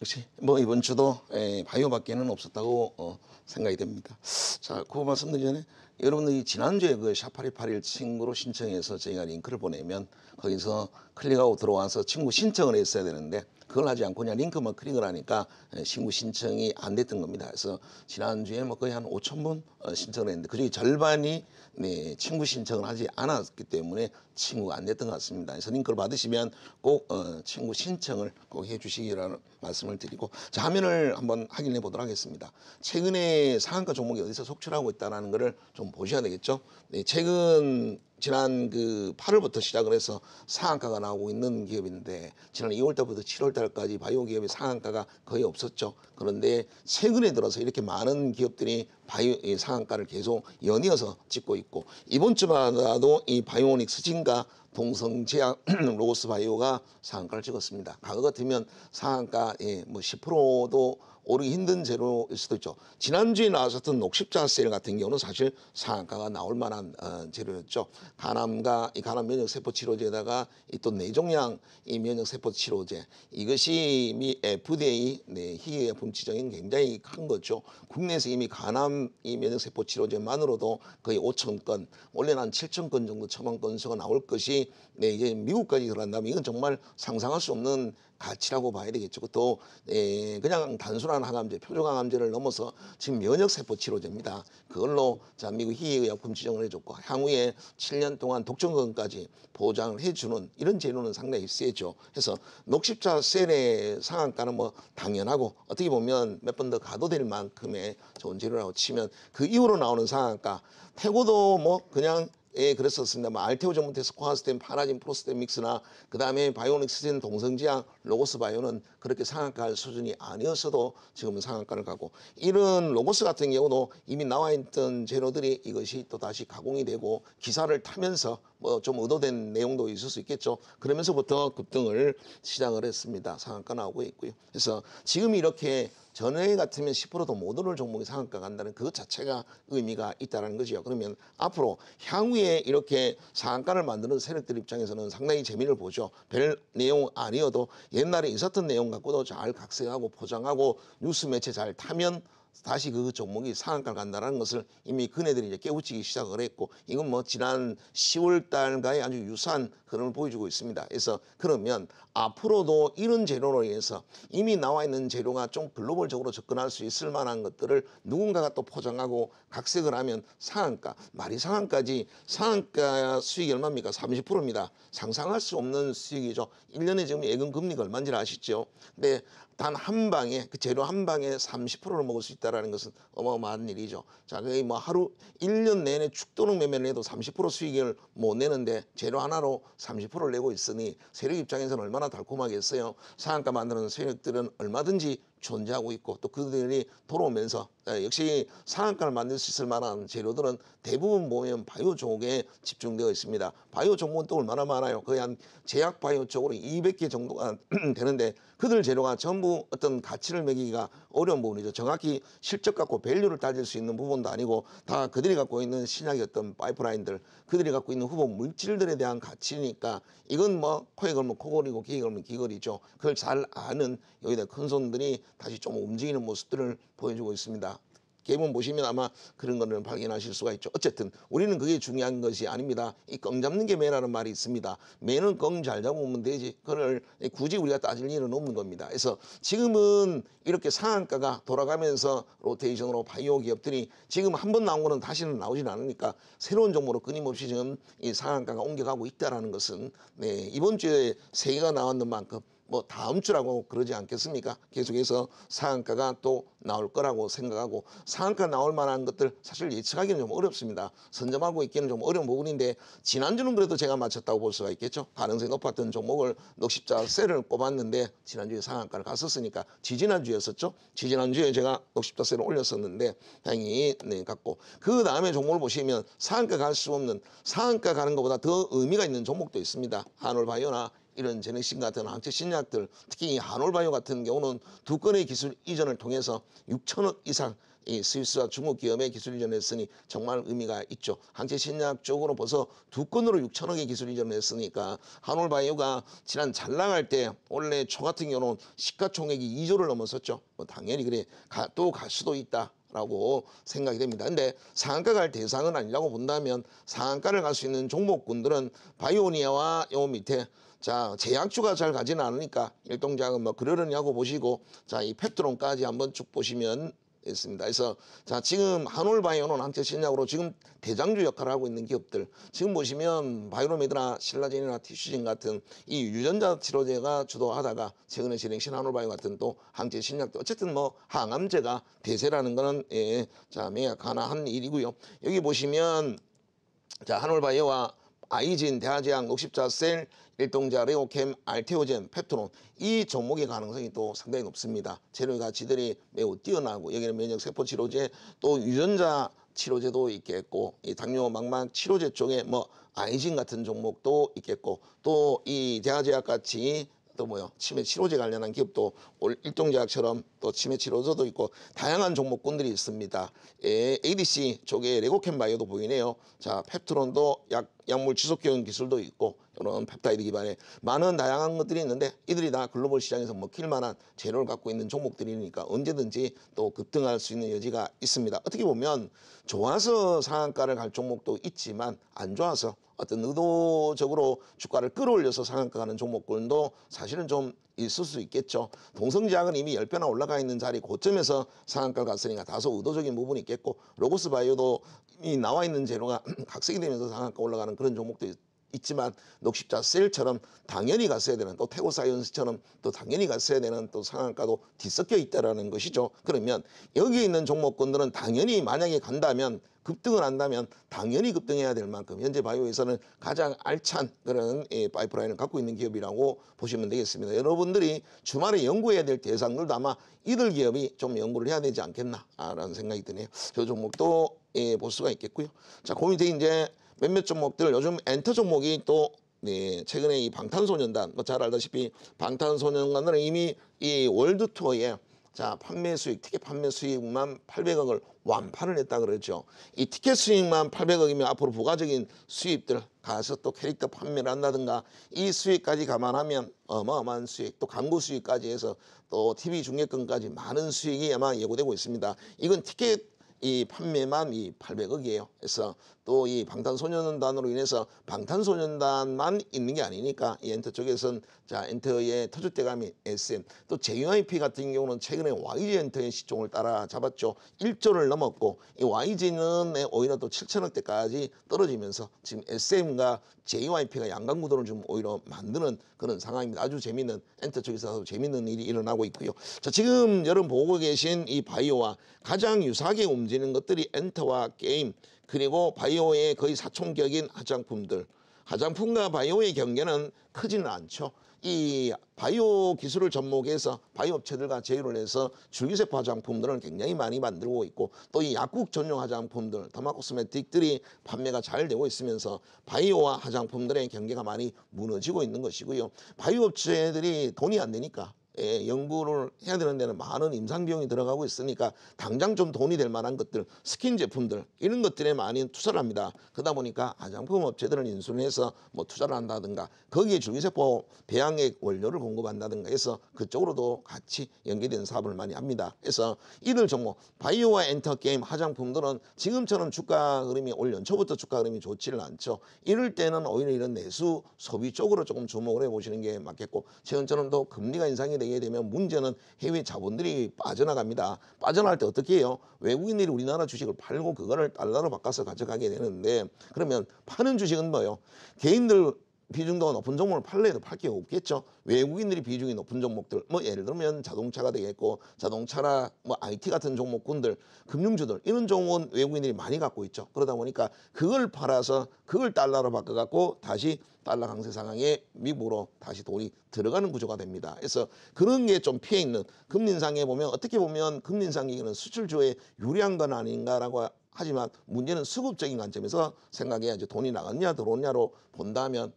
역시 뭐 이번 주도 바이오밖에는 없었다고 생각이 됩니다. 자, 그 말씀드리기 전에 여러분들이 지난주에 그 샵8281 친구로 신청해서 저희가 링크를 보내면 거기서 클릭하고 들어와서 친구 신청을 했어야 되는데 그걸 하지 않고 그냥 링크만 클릭을 하니까 친구 신청이 안 됐던 겁니다. 그래서 지난주에 뭐 거의 한 5천 분 신청을 했는데 그중에 절반이 친구 신청을 하지 않았기 때문에 친구가 안 됐던 것 같습니다. 그래서 링크를 받으시면 꼭 친구 신청을 꼭 해주시기라는 말씀을 드리고, 자, 화면을 한번 확인해 보도록 하겠습니다. 최근에 상한가 종목이 어디서 속출하고 있다는 것을 좀 보셔야 되겠죠. 최근 지난 그 8월부터 시작을 해서 상한가가 나오고 있는 기업인데 지난 2월 달부터 7월 달까지 바이오 기업의 상한가가 거의 없었죠. 그런데 최근에 들어서 이렇게 많은 기업들이 바이오 상한가를 계속 연이어서 찍고 있고, 이번 주마다도 이 바이오닉스 진과 동성제약 로고스 바이오가 상한가를 찍었습니다. 과거 같으면 상한가 뭐 10%도 오르기 힘든 재료일 수도 있죠. 지난주에 나왔었던 녹십자 셀 같은 경우는 사실 상한가가 나올 만한 재료였죠. 간암과 이 간암 면역 세포 치료제에다가 이 또 뇌종양 이 면역 세포 치료제, 이것이 이미 FDA 희귀약품 지정인 굉장히 큰 거죠. 국내에서 이미 간암 이 면역 세포 치료제만으로도 거의 5천 건, 원래는 한 7천 건 정도 처방 건수가 나올 것이 이제 미국까지 들어간다면 이건 정말 상상할 수 없는 가치라고 봐야 되겠죠. 또 그냥 단순한 항암제, 표적 항암제를 넘어서 지금 면역세포 치료제입니다. 그걸로 자 미국 희귀의약품 지정을 해줬고 향후에 7년 동안 독점권까지 보장을 해주는 이런 재료는 상당히 세죠. 그래서 녹십자 셀의 상한가는 뭐 당연하고 어떻게 보면 몇 번 더 가도 될 만큼의 좋은 재료라고 치면, 그 이후로 나오는 상한가 태고도 뭐 그냥 그랬었습니다. 뭐 알테오 전문테스 코아스템, 파라진, 프로스템 믹스나 그 다음에 바이오닉스진, 동성지약, 로고스 바이오는 그렇게 상한가 수준이 아니었어도 지금은 상한가를 가고, 이런 로고스 같은 경우도 이미 나와 있던 재료들이 이것이 또 다시 가공이 되고 기사를 타면서 뭐 좀 의도된 내용도 있을 수 있겠죠. 그러면서부터 급등을 시작을 했습니다. 상한가 나오고 있고요. 그래서 지금 이렇게 전에 같으면 10%도 못 오를 종목이 상한가 간다는 그것 자체가 의미가 있다는 거죠. 그러면 앞으로 향후에 이렇게 상한가를 만드는 세력들 입장에서는 상당히 재미를 보죠. 별 내용 아니어도 옛날에 있었던 내용 갖고도 잘 각색하고 포장하고 뉴스 매체 잘 타면 다시 그 종목이 상한가를 간다는 것을 이미 그네들이 이제 깨우치기 시작을 했고, 이건 뭐 지난 10월 달과의 아주 유사한 흐름을 보여주고 있습니다. 그래서 그러면 앞으로도 이런 재료로 인해서 이미 나와 있는 재료가 좀 글로벌적으로 접근할 수 있을 만한 것들을 누군가가 또 포장하고 각색을 하면 상한가, 말이 상한가지, 상한가 수익이 얼마입니까? 30%입니다. 상상할 수 없는 수익이죠. 1년에 지금 예금 금리가 얼마인지 아시죠? 근데 단 한 방에 그 재료 한 방에 30%를 먹을 수 있다는 것은 어마어마한 일이죠. 자, 거의 뭐 하루 1년 내내 축도록 매매를 해도 30% 수익을 못 내는데 재료 하나로 30%를 내고 있으니 세력 입장에서는 얼마나 달콤하겠어요. 상한가 만드는 세력들은 얼마든지 존재하고 있고 또 그들이 돌아오면서 역시 상한가를 만들 수 있을 만한 재료들은 대부분 보면 바이오 종목에 집중되어 있습니다. 바이오 종목은 또 얼마나 많아요. 거의 한 제약 바이오 쪽으로 200개 정도가 되는데 그들 재료가 전부 어떤 가치를 매기기가 어려운 부분이죠. 정확히 실적 갖고 밸류를 따질 수 있는 부분도 아니고 다 그들이 갖고 있는 신약의 어떤 파이프라인들, 그들이 갖고 있는 후보 물질들에 대한 가치니까 이건 뭐 코에 걸면 코걸이고 귀에 걸면 귀걸이죠. 그걸 잘 아는 여기다 큰 손들이 다시 좀 움직이는 모습들을 보여주고 있습니다. 개본 보시면 아마 그런 거를 발견하실 수가 있죠. 어쨌든 우리는 그게 중요한 것이 아닙니다. 이 껑 잡는 게 매라는 말이 있습니다. 매는 껑 잘 잡으면 되지. 그걸 굳이 우리가 따질 일은 없는 겁니다. 그래서 지금은 이렇게 상한가가 돌아가면서 로테이션으로 바이오 기업들이 지금 한 번 나온 거는 다시는 나오진 않으니까 새로운 종목으로 끊임없이 지금 이 상한가가 옮겨가고 있다는 것은 이번 주에 세 개가 나왔는 만큼 뭐 다음 주라고 그러지 않겠습니까? 계속해서 상한가가 또 나올 거라고 생각하고, 상한가 나올 만한 것들 사실 예측하기는 좀 어렵습니다. 선점하고 있기는 좀 어려운 부분인데 지난주는 그래도 제가 맞췄다고 볼 수가 있겠죠. 가능성이 높았던 종목을 녹십자 셀을 꼽았는데 지난주에 상한가를 갔었으니까, 지지난주였었죠. 지지난주에 제가 녹십자 셀을 올렸었는데 다행히 갔고, 그 다음에 종목을 보시면 상한가 갈 수 없는, 상한가 가는 것보다 더 의미가 있는 종목도 있습니다. 한올바이오나 이런 제넥신 같은 항체 신약들, 특히 이 한올바이오 같은 경우는 2건의 기술 이전을 통해서 6천억 이상 이 스위스와 중국 기업의 기술 이전을 했으니 정말 의미가 있죠. 항체 신약 쪽으로 벌써 2건으로 6천억의 기술 이전을 했으니까 한올바이오가 지난 잘 나갈 때 원래 초 같은 경우는 시가총액이 2조를 넘었었죠. 뭐 당연히 그래 또 갈 수도 있다. 라고 생각이 됩니다. 근데 상한가 갈 대상은 아니라고 본다면 상한가를 갈 수 있는 종목군들은 바이오니아와 요 밑에 자 제약주가 잘 가지는 않으니까 일동작은 뭐 그러려냐고 보시고 자 이 펩트론까지 한번 쭉 보시면 있습니다. 그래서 자 지금 한올바이오는 항체 신약으로 지금 대장주 역할을 하고 있는 기업들 지금 보시면 바이오로메드나 신라젠이나 티슈진 같은 이 유전자 치료제가 주도하다가 최근에 진행신 한올바이오 같은 또 항체 신약도 어쨌든 뭐 항암제가 대세라는 거는 자 명확한 일이고요. 여기 보시면 자 한올바이오와 아이진, 대하제약, 녹십자셀, 일동자, 레오캠, 알테오젠, 펩토론 이 종목의 가능성이 또 상당히 높습니다. 재료 가치들이 매우 뛰어나고 여기는 면역세포 치료제 또 유전자 치료제도 있겠고 이 당뇨 망막 치료제 쪽에 뭐 아이진 같은 종목도 있겠고 또 이 대하제약 같이 또 뭐요 치매 치료제 관련한 기업도 일동제약처럼 또 치매 치료제도 있고 다양한 종목군들이 있습니다. ADC 쪽에 레고캠 바이오도 보이네요. 자 펩트론도 약물 지속기용 기술도 있고 이런 펩타이드 기반의 많은 다양한 것들이 있는데 이들이 다 글로벌 시장에서 먹힐 만한 재료를 갖고 있는 종목들이니까 언제든지 또 급등할 수 있는 여지가 있습니다. 어떻게 보면 좋아서 상한가를 갈 종목도 있지만 안 좋아서 어떤 의도적으로 주가를 끌어올려서 상한가 가는 종목군도 사실은 좀 있을 수 있겠죠. 동성제약은 이미 10배나 올라가 있는 자리 고점에서 상한가를 갔으니까 다소 의도적인 부분이 있겠고 로고스 바이오도 이미 나와 있는 재료가 각색이 되면서 상한가 올라가는 그런 종목도 있지만 녹십자셀처럼 당연히 갔어야 되는 또 태고사이언스처럼 또 당연히 갔어야 되는 또 상한가도 뒤섞여 있다라는 것이죠. 그러면 여기에 있는 종목군들은 당연히 만약에 간다면 급등을 한다면 당연히 급등해야 될 만큼 현재 바이오에서는 가장 알찬 그런 파이프라인을 갖고 있는 기업이라고 보시면 되겠습니다. 여러분들이 주말에 연구해야 될 대상들도 아마 이들 기업이 좀 연구를 해야 되지 않겠나라는 생각이 드네요. 저 종목도 볼 수가 있겠고요. 자, 그 밑에 이제 몇몇 종목들 요즘 엔터 종목이 또 최근에 이 방탄소년단 뭐 잘 알다시피 방탄소년단은 이미 이 월드 투어에 자 판매 수익 티켓 판매 수익만 800억을 완판을 했다 그러죠. 이 티켓 수익만 800억이면 앞으로 부가적인 수입들 가서 또 캐릭터 판매를 한다든가 이 수익까지 감안하면 어마어마한 수익 또 광고 수익까지 해서 또 TV 중계권까지 많은 수익이 아마 예고되고 있습니다. 이건 티켓 이 판매만 이 800억이에요. 그래서 또 이 방탄소년단으로 인해서 방탄소년단만 있는 게 아니니까 이 엔터 쪽에서는 자 엔터의 터줏대감이 SM 또 JYP 같은 경우는 최근에 YG 엔터의 시총을 따라잡았죠. 1조를 넘었고 이 YG는 오히려 또 7천억대까지 떨어지면서 지금 SM과 JYP가 양강구도를 좀 오히려 만드는 그런 상황입니다. 아주 재밌는 엔터 쪽에서 재밌는 일이 일어나고 있고요. 자 지금 여러분 보고 계신 이 바이오와 가장 유사하게 움직이는 것들이 엔터와 게임 그리고 바이오의 거의 사총격인 화장품들. 화장품과 바이오의 경계는 크지는 않죠. 이 바이오 기술을 접목해서 바이오 업체들과 제휴를 해서 줄기세포 화장품들은 굉장히 많이 만들고 있고 또 이 약국 전용 화장품들, 더마코스메틱들이 판매가 잘 되고 있으면서 바이오와 화장품들의 경계가 많이 무너지고 있는 것이고요. 바이오 업체들이 돈이 안 되니까 연구를 해야 되는 데는 많은 임상 비용이 들어가고 있으니까 당장 좀 돈이 될 만한 것들 스킨 제품들 이런 것들에 많이 투자를 합니다. 그러다 보니까 화장품 업체들은 인수를 해서 뭐 투자를 한다든가 거기에 줄기세포 배양액 원료를 공급한다든가 해서 그쪽으로도 같이 연계된 사업을 많이 합니다. 그래서 이들 종목 바이오와 엔터게임 화장품들은 지금처럼 주가 흐름이 올 연초부터 주가 흐름이 좋지는 않죠. 이럴 때는 오히려 이런 내수 소비 쪽으로 조금 주목을 해보시는 게 맞겠고 최근처럼 또 금리가 인상이 되게 되면 문제는 해외 자본들이 빠져나갑니다. 빠져나갈 때 어떻게 해요? 외국인들이 우리나라 주식을 팔고 그거를 달러로 바꿔서 가져가게 되는데 그러면 파는 주식은 뭐예요? 개인들 비중도 높은 종목을 팔래 해도 팔 게 없겠죠. 외국인들이 비중이 높은 종목들 뭐 예를 들면 자동차가 되겠고 자동차나 뭐 IT 같은 종목군들 금융주들 이런 종목은 외국인들이 많이 갖고 있죠. 그러다 보니까 그걸 팔아서 그걸 달러로 바꿔갖고 다시 달러 강세 상황에 미국으로 다시 돈이 들어가는 구조가 됩니다. 그래서 그런 게 좀 피해 있는 금리 인상에 보면 어떻게 보면 금리 인상이 수출주에 유리한 건 아닌가라고 하지만 문제는 수급적인 관점에서 생각해야죠. 돈이 나갔냐 들어오냐로 본다면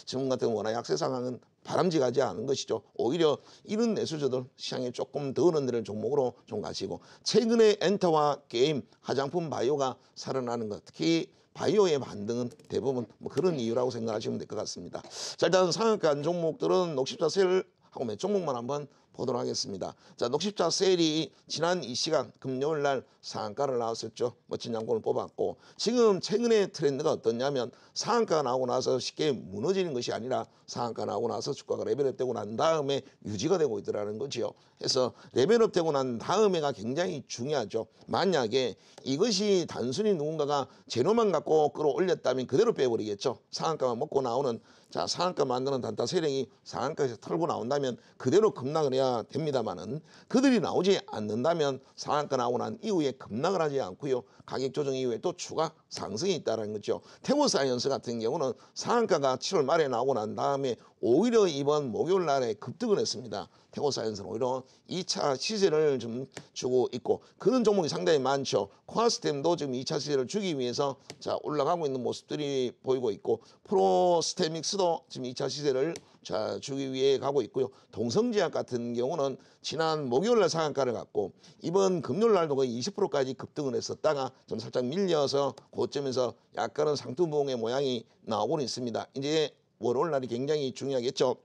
지금 같은 워낙 약세 상황은 바람직하지 않은 것이죠. 오히려 이런 내수저들 시장에 조금 더 흔들리는 종목으로 좀 가시고, 최근에 엔터와 게임, 화장품, 바이오가 살아나는 것, 특히 바이오의 반등은 대부분 뭐 그런 이유라고 생각하시면 될 것 같습니다. 자, 일단 상한가 종목들은 녹십자 셀하고 몇 종목만 한번 보도록 하겠습니다. 자, 녹십자 셀이 지난 이 시간 금요일 날 상한가를 나왔었죠. 멋진 양봉을 뽑았고, 지금 최근의 트렌드가 어떻냐면 상한가가 나오고 나서 쉽게 무너지는 것이 아니라 상한가 나오고 나서 주가가 레벨업 되고 난 다음에 유지가 되고 있더라는 거지요. 그래서 레벨업 되고 난 다음에가 굉장히 중요하죠. 만약에 이것이 단순히 누군가가 재료만 갖고 끌어올렸다면 그대로 빼버리겠죠. 상한가만 먹고 나오는, 자, 상한가 만드는 단타 세력이 상한가에서 털고 나온다면 그대로 급락을 해야 됩니다만은, 그들이 나오지 않는다면 상한가 나오고 난 이후에 급락을 하지 않고요, 가격 조정 이후에 또 추가 상승이 있다는 거죠. 태고사이언스 같은 경우는 상한가가 7월 말에 나오고 난 다음에 오히려 이번 목요일 날에 급등을 했습니다. 태고사이언스는 오히려 2차 시세를 좀 주고 있고, 그런 종목이 상당히 많죠. 코아스템도 지금 2차 시세를 주기 위해서 자 올라가고 있는 모습들이 보이고 있고, 프로스테믹스도 지금 2차 시세를 자 주기 위해 가고 있고요. 동성제약 같은 경우는 지난 목요일 날 상한가를 갖고 이번 금요일 날도 거의 20%까지 급등을 했었다가 좀 살짝 밀려서 고점에서 약간은 상투봉의 모양이 나오고는 있습니다. 이제 월요일 날이 굉장히 중요하겠죠.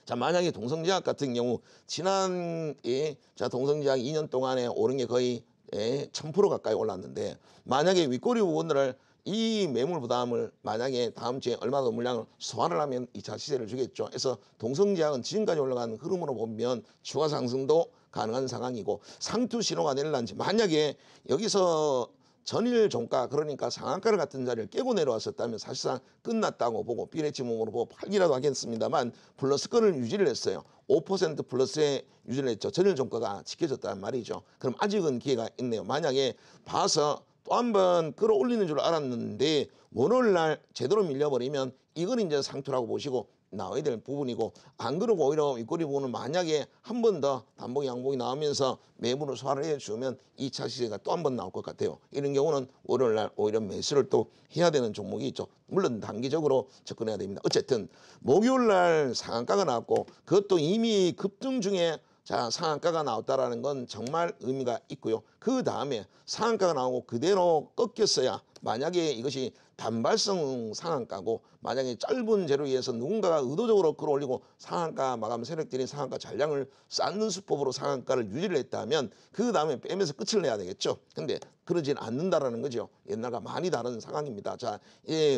자, 만약에 동성제약 같은 경우 지난해 자 동성제약 2년 동안에 오른 게 거의 1000% 가까이 올랐는데, 만약에 윗꼬리 부분들을 이 매물 부담을 만약에 다음 주에 얼마 더 물량을 소화를 하면 2차 시세를 주겠죠. 그래서 동성제약은 지금까지 올라간 흐름으로 보면 추가 상승도 가능한 상황이고, 상투 신호가 내릴런지, 만약에 여기서 전일 종가, 그러니까 상한가를 같은 자리를 깨고 내려왔었다면 사실상 끝났다고 보고 비례지목으로 보고 팔기라도 하겠습니다만, 플러스권을 유지를 했어요. 5% 플러스에 유지를 했죠. 전일 종가가 지켜졌단 말이죠. 그럼 아직은 기회가 있네요. 만약에 봐서 또 한 번 끌어올리는 줄 알았는데 월요일 날 제대로 밀려버리면 이건 이제 상투라고 보시고 나와야 될 부분이고, 안 그러고 오히려 윗꼬리 부분은 만약에 한 번 더 단복이 양복이 나오면서 매물을 소화를 해주면 2차 시세가 또 한 번 나올 것 같아요. 이런 경우는 월요일 날 오히려 매수를 또 해야 되는 종목이 있죠. 물론 단기적으로 접근해야 됩니다. 어쨌든 목요일 날 상한가가 나왔고, 그것도 이미 급등 중에 자 상한가가 나왔다라는 건 정말 의미가 있고요. 그 다음에 상한가가 나오고 그대로 꺾였어야, 만약에 이것이 단발성 상한가고 만약에 짧은 재료에 의해서 누군가가 의도적으로 끌어올리고 상한가 마감 세력들이 상한가 잔량을 쌓는 수법으로 상한가를 유지를 했다면 그 다음에 빼면서 끝을 내야 되겠죠. 근데 그러진 않는다라는 거죠. 옛날과 많이 다른 상황입니다. 자,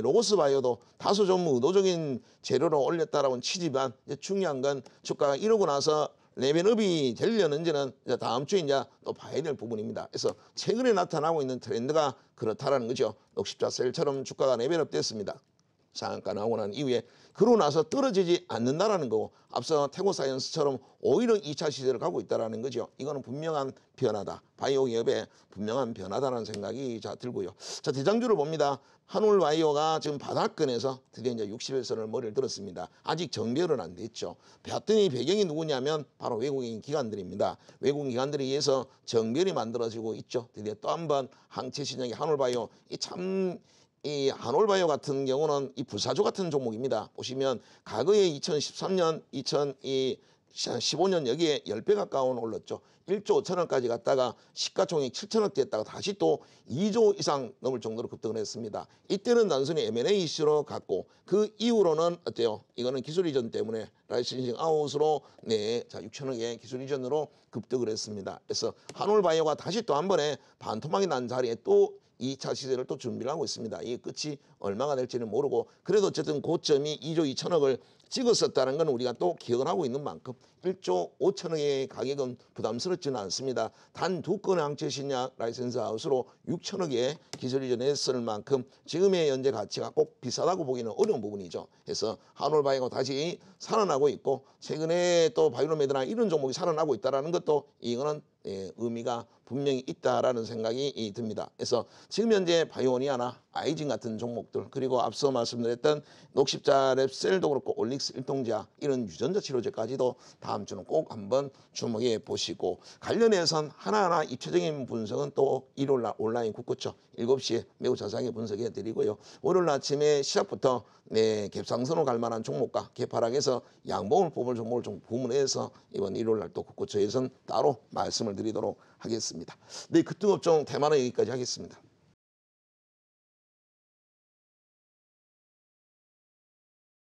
로고스 바이오도 다소 좀 의도적인 재료로 올렸다라고는 치지만, 중요한 건 주가가 이러고 나서 레벨업이 되려는지는 다음 주에 이제 또 봐야 될 부분입니다. 그래서 최근에 나타나고 있는 트렌드가 그렇다라는 거죠. 녹십자 셀처럼 주가가 레벨업 됐습니다. 상한가 나오고 난 이후에 그러고 나서 떨어지지 않는다라는 거고, 앞서 태고사이언스처럼 오히려 2차 시세를 가고 있다라는 거죠. 이거는 분명한 변화다. 바이오 기업의 분명한 변화다라는 생각이 자 들고요. 자, 대장주를 봅니다. 한올바이오가 지금 바닥권에서 드디어 이제 60일선을 머리를 들었습니다. 아직 정별은 안 됐죠. 봤더니 배경이 누구냐면 바로 외국인 기관들입니다. 외국인 기관들에 의해서 정별이 만들어지고 있죠. 드디어 또 한 번 항체 시장의 한올바이오, 이 한올바이오 같은 경우는 이 불사조 같은 종목입니다. 보시면 과거에 2013년, 2015년 여기에 10배 가까운 올랐죠. 1조 5천원까지 갔다가 시가총액 7천억 됐다가 다시 또 2조 이상 넘을 정도로 급등을 했습니다. 이때는 단순히 M&A 이슈로 갔고, 그 이후로는 어때요? 이거는 기술 이전 때문에 라이센싱 아웃으로 6천억의 기술 이전으로 급등을 했습니다. 그래서 한올바이오가 다시 또 한 번에 반토막이 난 자리에 또 2차 시세를 또 준비를 하고 있습니다. 이 끝이 얼마가 될지는 모르고, 그래도 어쨌든 고점이 2조 2천억을 찍었었다는 건 우리가 또 기억을 하고 있는 만큼 1조 5천억의 가격은 부담스럽지는 않습니다. 단 두 건의 항체 신약 라이센스 아웃으로 6천억의 기술 이전했을 만큼 지금의 현재 가치가 꼭 비싸다고 보기는 어려운 부분이죠. 그래서 한올바이오가 다시 살아나고 있고, 최근에 또 바이오메드나 이런 종목이 살아나고 있다는 것도 이거는 의미가 분명히 있다라는 생각이 듭니다. 그래서 지금 현재 바이오니아나 아이진 같은 종목들, 그리고 앞서 말씀드렸던 녹십자 랩셀도 그렇고 올릭스 AX 일동제약 이런 유전자 치료제까지도 다음 주는 꼭 한번 주목해 보시고 관련해선 하나하나 입체적인 분석은 또 일요일 날 온라인 국구청 7시에 매우 자세하게 분석해 드리고요. 월요일 아침에 시작부터 갭상선으로 갈 만한 종목과 갭하락에서 양봉을 뽑을 종목을 좀 부문해서 이번 일요일 날 또 국구청에서는 따로 말씀을 드리도록 하겠습니다. 네, 급등업종 대만은 여기까지 하겠습니다.